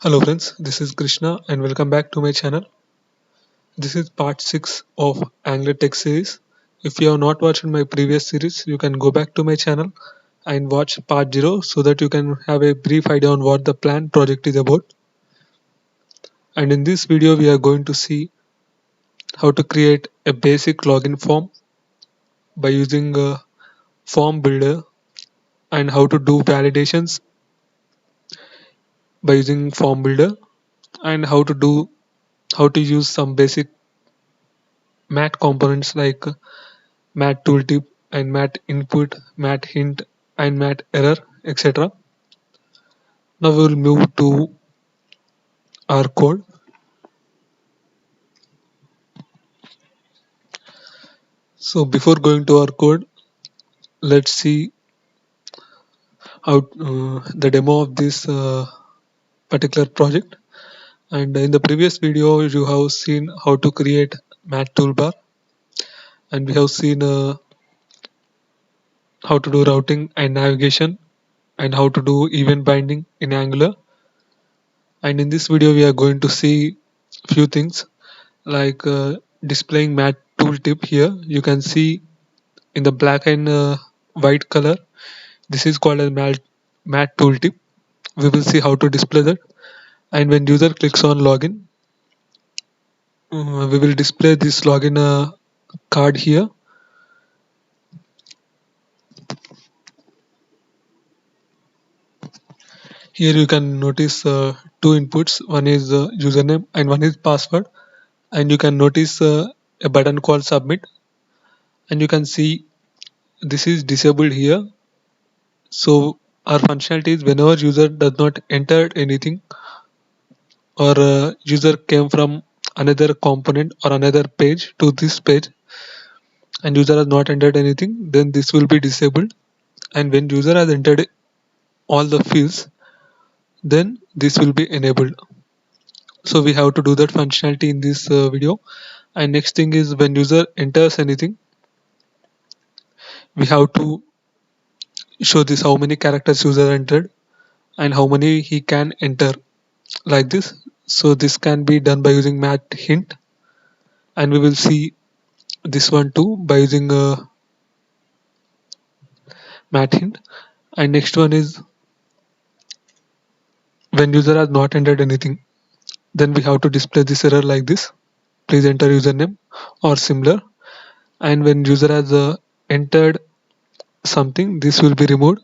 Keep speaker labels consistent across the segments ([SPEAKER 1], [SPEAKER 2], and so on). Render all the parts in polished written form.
[SPEAKER 1] Hello friends, this is Krishna and welcome back to my channel. This is part 6 of Angular Tech series. If you have not watched my previous series, you can go back to my channel and watch part 0 so that you can have a brief idea on what the planned project is about. And in this video, we are going to see how to create a basic login form by using a form builder and how to do validations by using form builder and how to use some basic mat components like mat tooltip and mat input, mat hint and mat error, etc. Now we will move to our code. So before going to our code, let's see how the demo of this particular project. And in the previous video, you have seen how to create mat toolbar, and we have seen how to do routing and navigation, and how to do event binding in Angular. And in this video, we are going to see few things like displaying mat tooltip. Here you can see in the black and white color, this is called as mat tooltip. We will see how to display that, and when user clicks on login, we will display this login card here. Here you can notice two inputs, one is username and one is password, and you can notice a button called submit, and you can see this is disabled here. So our functionality is whenever user does not enter anything, or user came from another component or another page to this page and user has not entered anything, then this will be disabled, and when user has entered all the fields, then this will be enabled. So we have to do that functionality in this video. And next thing is, when user enters anything, we have to show this how many characters user entered and how many he can enter, like this. So this can be done by using mat hint, and we will see this one too by using mat hint. And next one is, when user has not entered anything, then we have to display this error like this: please enter username or similar. And when user has entered something, this will be removed.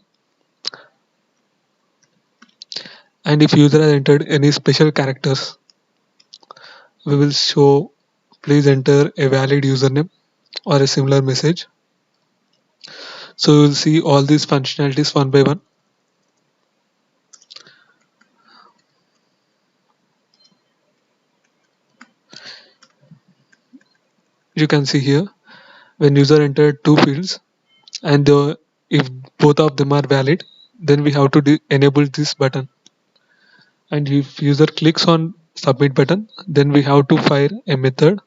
[SPEAKER 1] And if user has entered any special characters, we will show please enter a valid username or a similar message. So you will see all these functionalities one by one. You can see here, when user entered two fields and if both of them are valid, then we have to enable this button. And if user clicks on submit button, then we have to fire a method.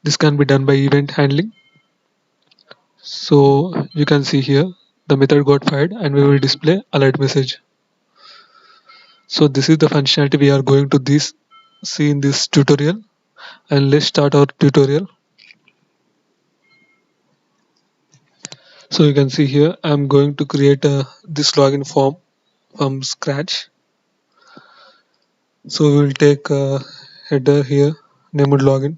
[SPEAKER 1] This can be done by event handling. So you can see here, the method got fired and we will display alert message. So this is the functionality we are going to see in this tutorial. And let's start our tutorial. So you can see here, I'm going to create this login form from scratch. So we will take a header here named login.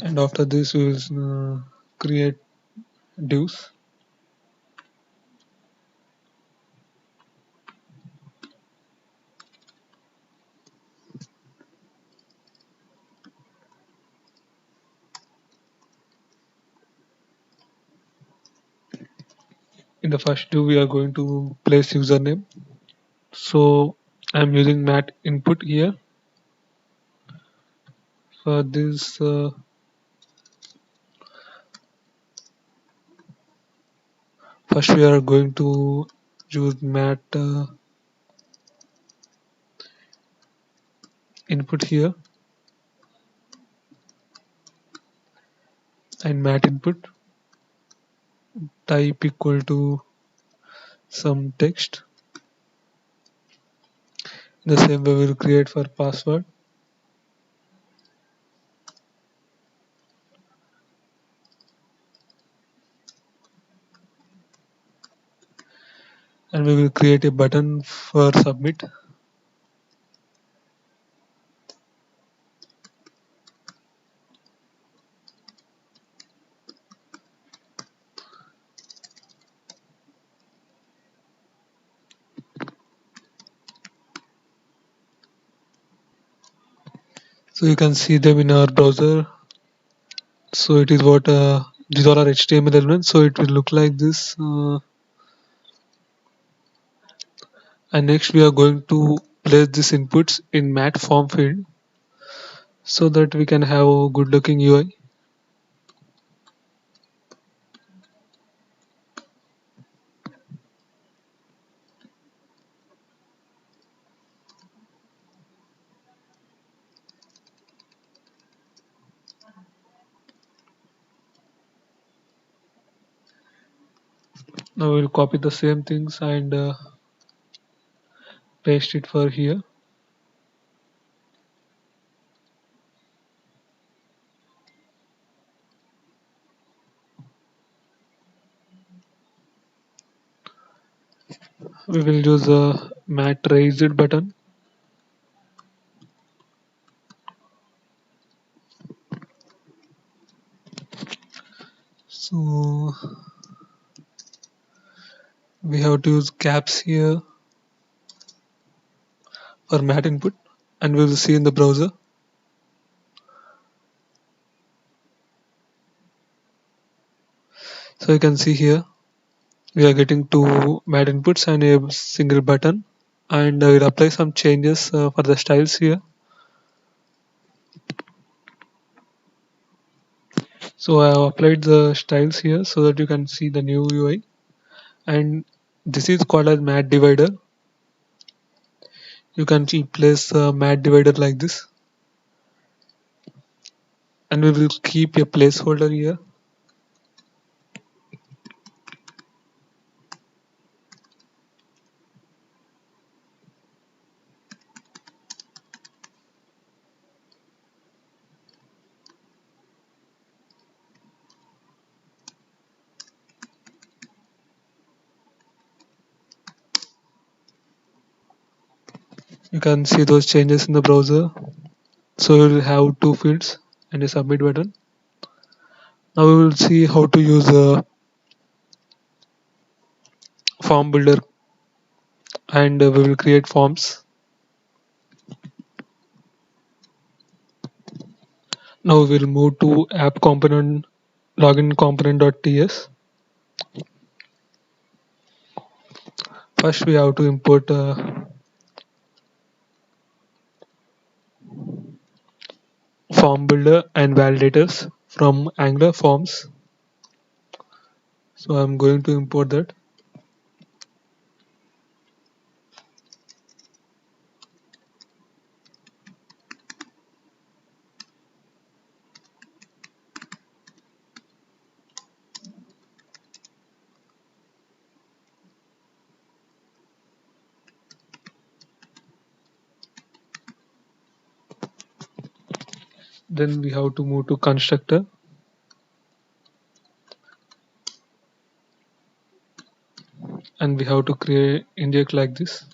[SPEAKER 1] And after this we will create divs. In the first div we are going to place username. So I'm using mat input here. For this first we are going to use mat input here. and mat input, type equal to some text. The same way we'll create for password, and we will create a button for submit. So you can see them in our browser. So it is what these all are HTML elements. So it will look like this. And next we are going to place these inputs in mat form field so that we can have a good looking UI. Now we'll copy the same things and paste it for here. We will use a mat raised button. So we have to use caps here for mat input, and we will see in the browser. So you can see here we are getting two mat inputs and a single button, and I will apply some changes for the styles here. So I have applied the styles here so that you can see the new UI, and this is called as mat divider. You can place a mat divider like this, and we will keep a placeholder here. You can see those changes in the browser. So we will have two fields and a submit button. Now we will see how to use a form builder, and we will create forms. Now we will move to app component login component.ts. First we have to import form builder and validators from Angular Forms. So I'm going to import that. Then we have to move to constructor, and we have to create inject like this.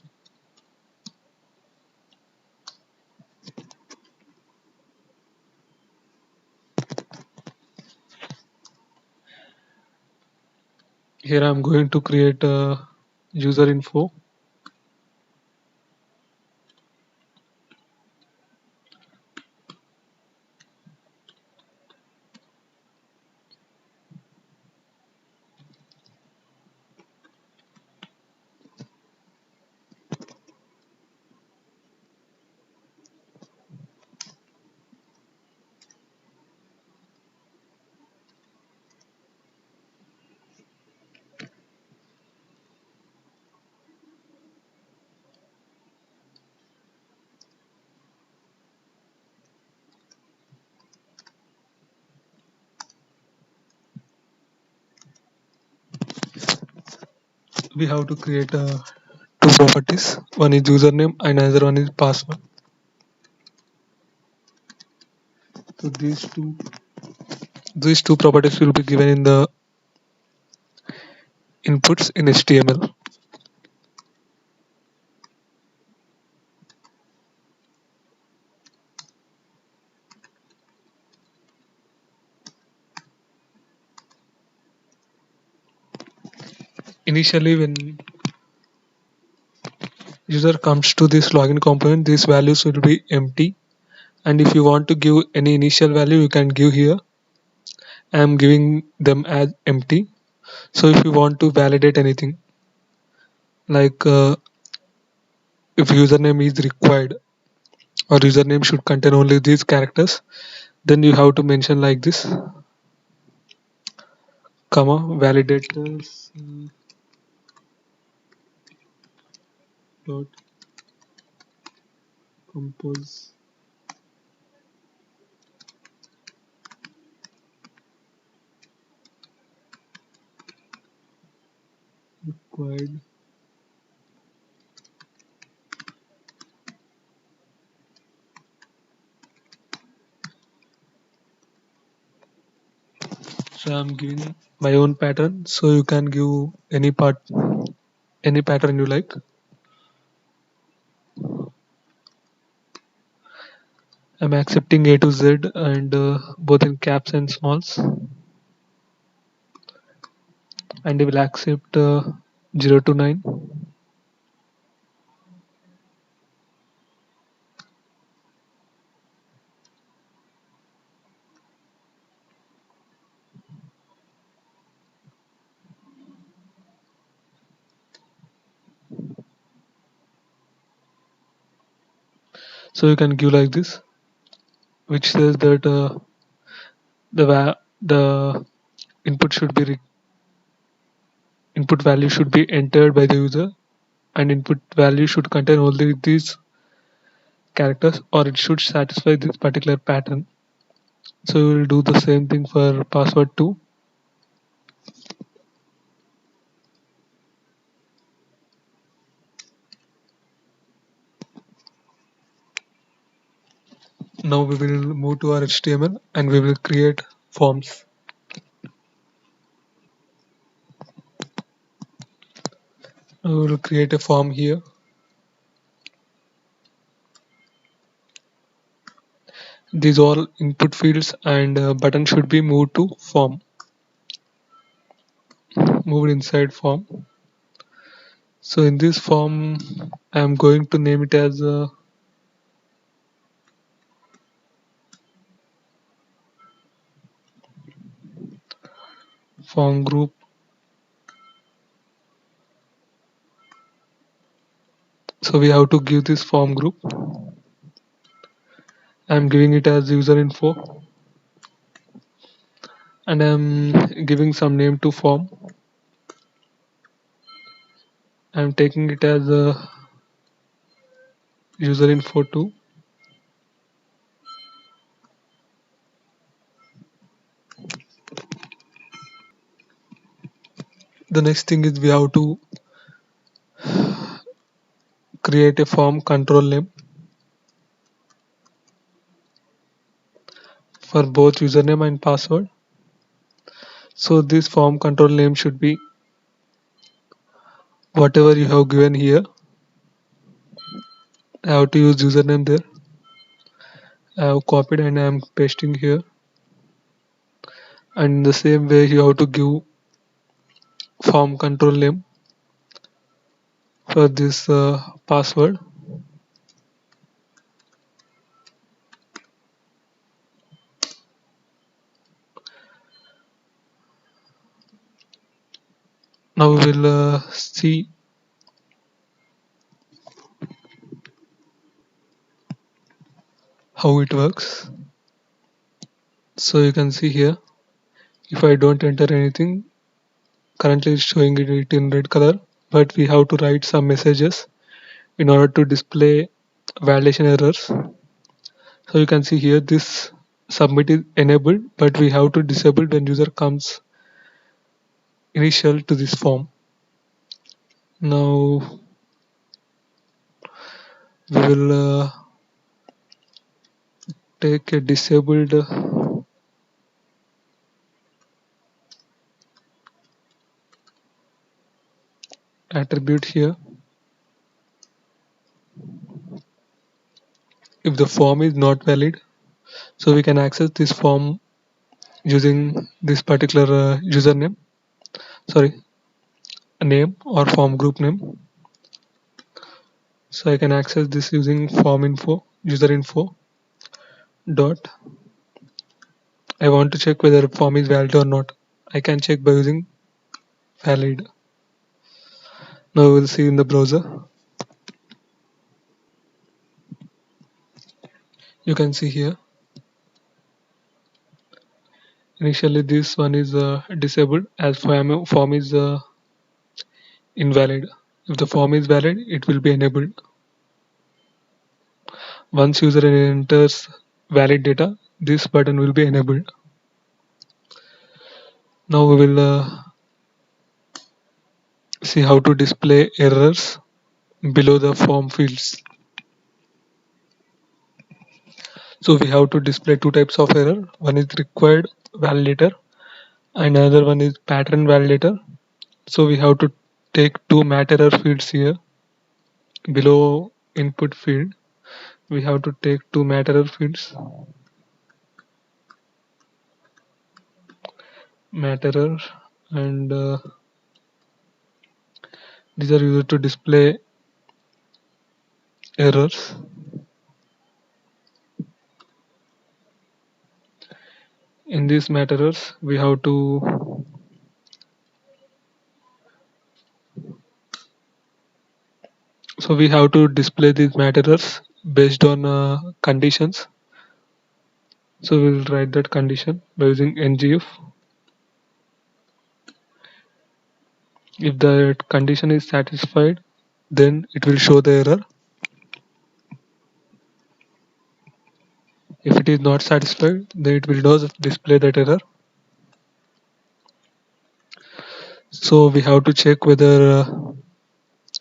[SPEAKER 1] Here I'm going to create a user info. we have to create two properties. One is username and another one is password. So these two properties will be given in the inputs in HTML. Initially, when user comes to this login component, these values will be empty. And if you want to give any initial value, you can give here. I am giving them as empty. So if you want to validate anything, like if username is required or username should contain only these characters, then you have to mention like this, comma validators dot compose required. So I'm giving my own pattern, so you can give any pattern you like. I'm accepting A to Z and both in caps and smalls, and I will accept 0 to 9. So you can give like this, which says that the input should be input value should be entered by the user, and input value should contain only these characters, or it should satisfy this particular pattern. So we will do the same thing for password too. Now we will move to our HTML and we will create forms. We will create a form here. These all input fields and button should be moved to form. Moved inside form. So in this form, I am going to name it as a form group. So we have to give this form group. I am giving it as user info, and I am giving some name to form. I am taking it as a user info too. The next thing is we have to create a form control name for both username and password. So this form control name should be whatever you have given here. I have to use username there. I have copied and I am pasting here. And in the same way you have to give form control name for this password. Now we will see how it works. So you can see here, if I don't enter anything, currently it's showing it in red color, but we have to write some messages in order to display validation errors. So you can see here this submit is enabled, but we have to disable when user comes initial to this form. Now we will take a disabled attribute here. If the form is not valid, so we can access this form using this particular username, sorry, name or form group name. So I can access this using form info, user info dot. I want to check whether form is valid or not. I can check by using valid. Now we will see in the browser. You can see here. Initially, this one is disabled as form is invalid. If the form is valid, it will be enabled. Once user enters valid data, this button will be enabled. Now we will see how to display errors below the form fields. So we have to display two types of error. One is required validator and another one is pattern validator. So we have to take two mat error fields here below input field. We have to take two mat error fields, mat error, and these are used to display errors. In these mat errors, we have to display these mat errors based on conditions. So we will write that condition by using ngif. If the condition is satisfied, then it will show the error. If it is not satisfied, then it will not display that error. So we have to check whether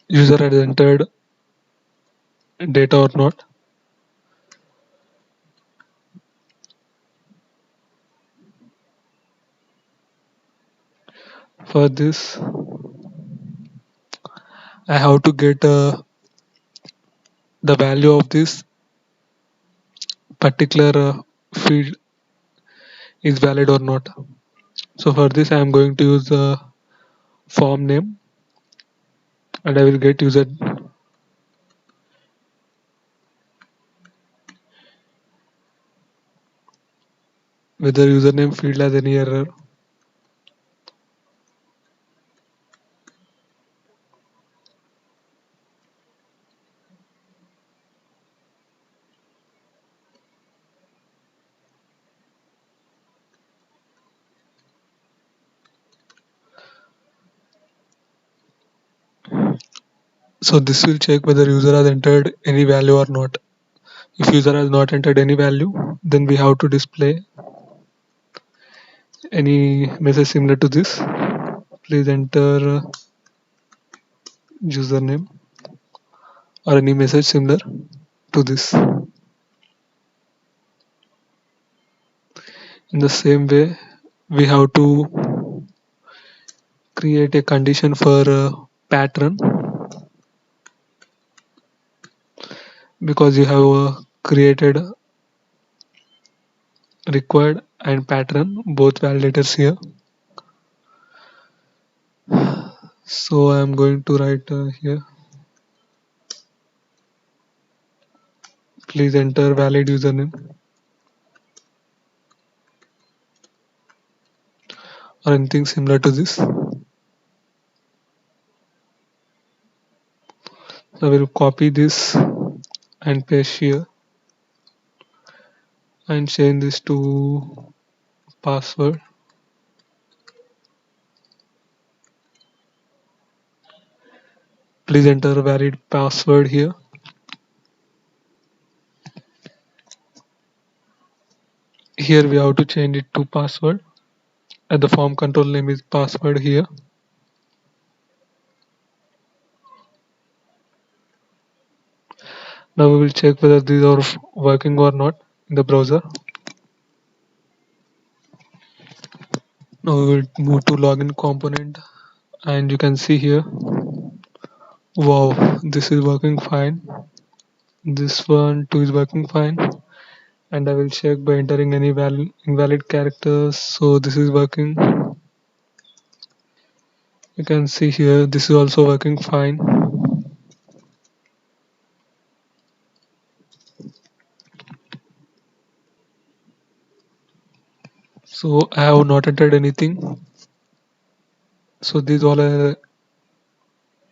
[SPEAKER 1] user has entered data or not. For this, I have to get the value of this particular field is valid or not. So for this, I am going to use the form name and I will get user whether username field has any error. So this will check whether user has entered any value or not. If user has not entered any value, then we have to display any message similar to this. Please enter username or any message similar to this. In the same way, we have to create a condition for pattern because you have created required and pattern both validators here. So I am going to write here, please enter valid username or anything similar to this. So I will copy this and paste here and change this to password. Please enter a valid password here. Here we have to change it to password and the form control name is password here. Now we will check whether these are working or not in the browser. Now we will move to login component, and you can see here, wow, this is working fine. This one too is working fine, and I will check by entering any invalid characters. So this is working. You can see here this is also working fine. So I have not entered anything. So these all error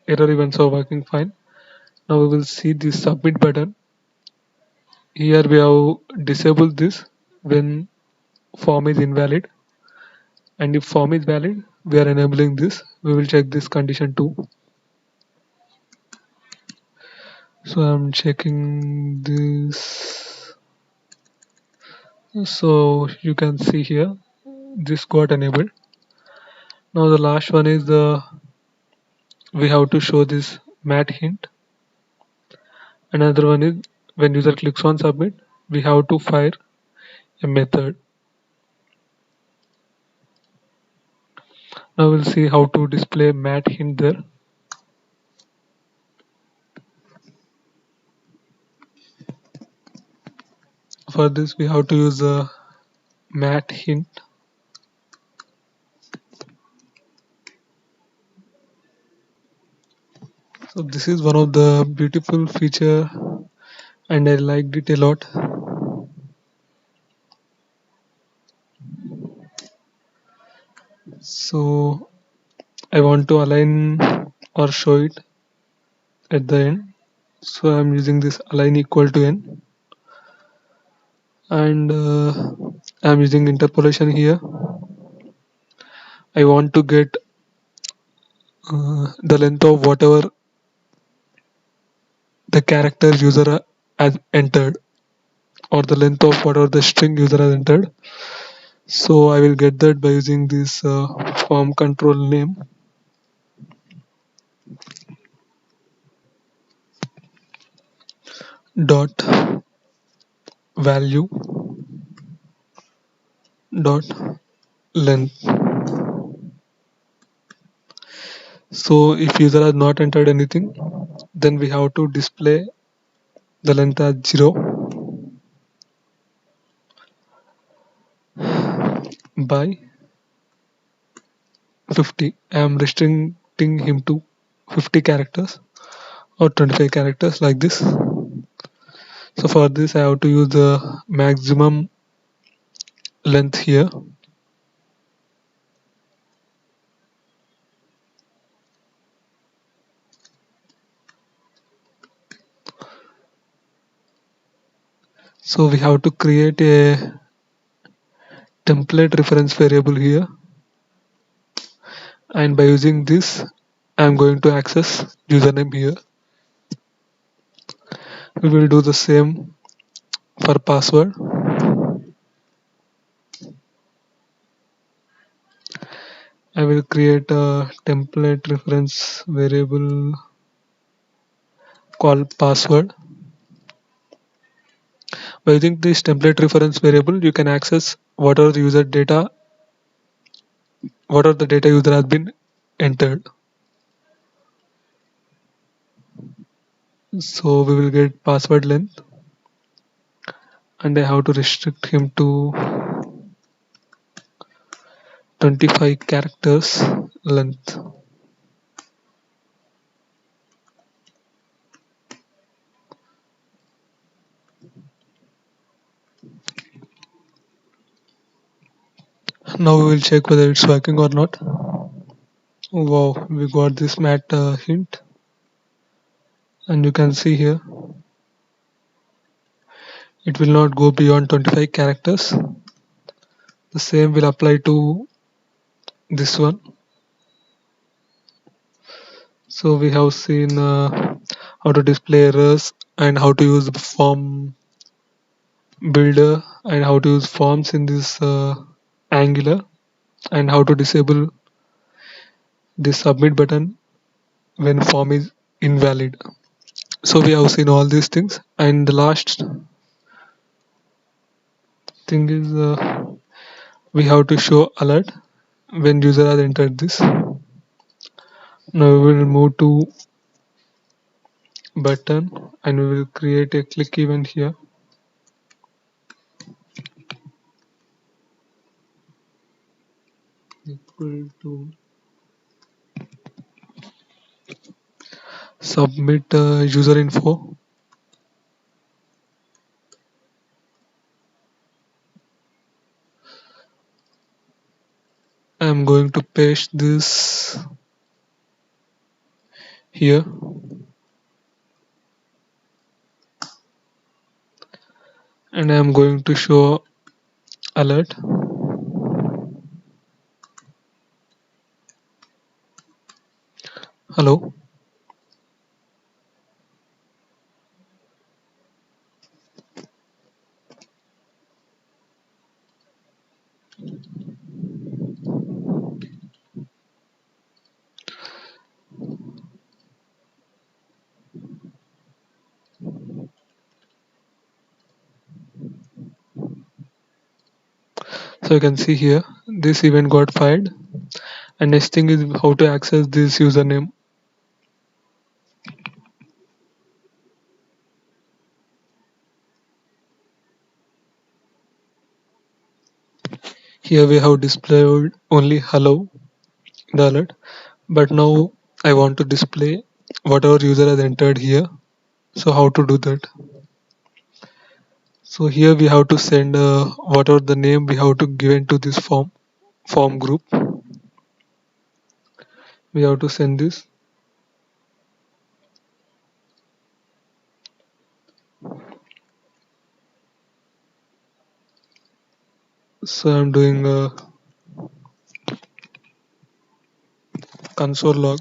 [SPEAKER 1] events are working fine. Now we will see the submit button. Here we have disabled this when form is invalid, and if form is valid we are enabling this. We will check this condition too. So I'm checking this. So you can see here this got enabled. Now the last one is the we have to show this mat hint. Another one is when user clicks on submit, we have to fire a method. Now we'll see how to display mat hint there. For this we have to use a mat hint. So this is one of the beautiful feature, and I liked it a lot. So I want to align or show it at the end. So I'm using this align equal to n, and I'm using interpolation here. I want to get the length of whatever the character user has entered, or the length of whatever the string user has entered. So I will get that by using this form control name dot value dot length. So if user has not entered anything, then we have to display the length as 0 by 50. I am restricting him to 50 characters or 25 characters like this. So for this I have to use the maximum length here. So we have to create a template reference variable here, and by using this I'm going to access username here. We will do the same for password. I will create a template reference variable called password. By using this template reference variable, you can access whatever the user data, whatever the data user has been entered. So we will get password length, and I have to restrict him to 25 characters length. Now we will check whether it's working or not. Wow, we got this mat hint, and you can see here it will not go beyond 25 characters. The same will apply to this one. So we have seen how to display errors and how to use form builder and how to use forms in this Angular, and how to disable the submit button when form is invalid. So we have seen all these things, and the last thing is we have to show alert when user has entered this. Now we will move to button and we will create a click event here. Equal to submit user info. I'm going to paste this here, and I'm going to show alert. Hello. So you can see here this event got fired, and next thing is how to access this username. Here we have displayed only hello in the alert, but now I want to display whatever user has entered here. So how to do that? So here we have to send whatever the name we have to give into this form group. We have to send this. So I'm doing a console log,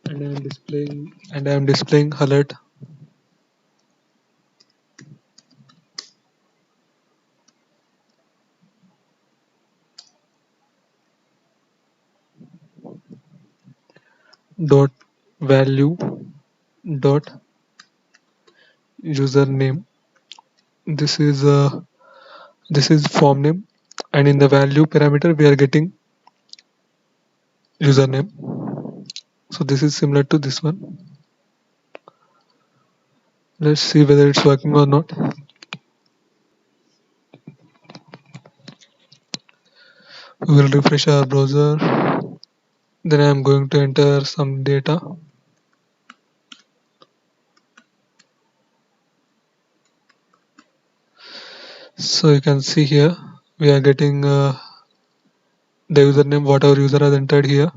[SPEAKER 1] and I'm displaying alert. Dot value dot username. This is form name, and in the value parameter we are getting username. So this is similar to this one. Let's see whether it's working or not. We will refresh our browser. Then I'm going to enter some data. So you can see here we are getting the username whatever user has entered here,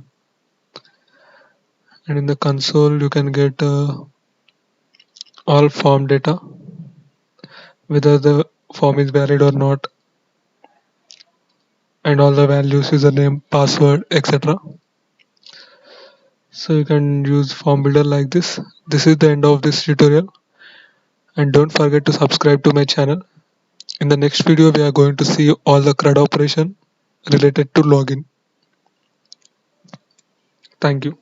[SPEAKER 1] and in the console you can get all form data, whether the form is valid or not, and all the values, username, password, etc. So you can use form builder like this. This is the end of this tutorial, and don't forget to subscribe to my channel. In the next video we are going to see all the CRUD operation related to login. Thank you.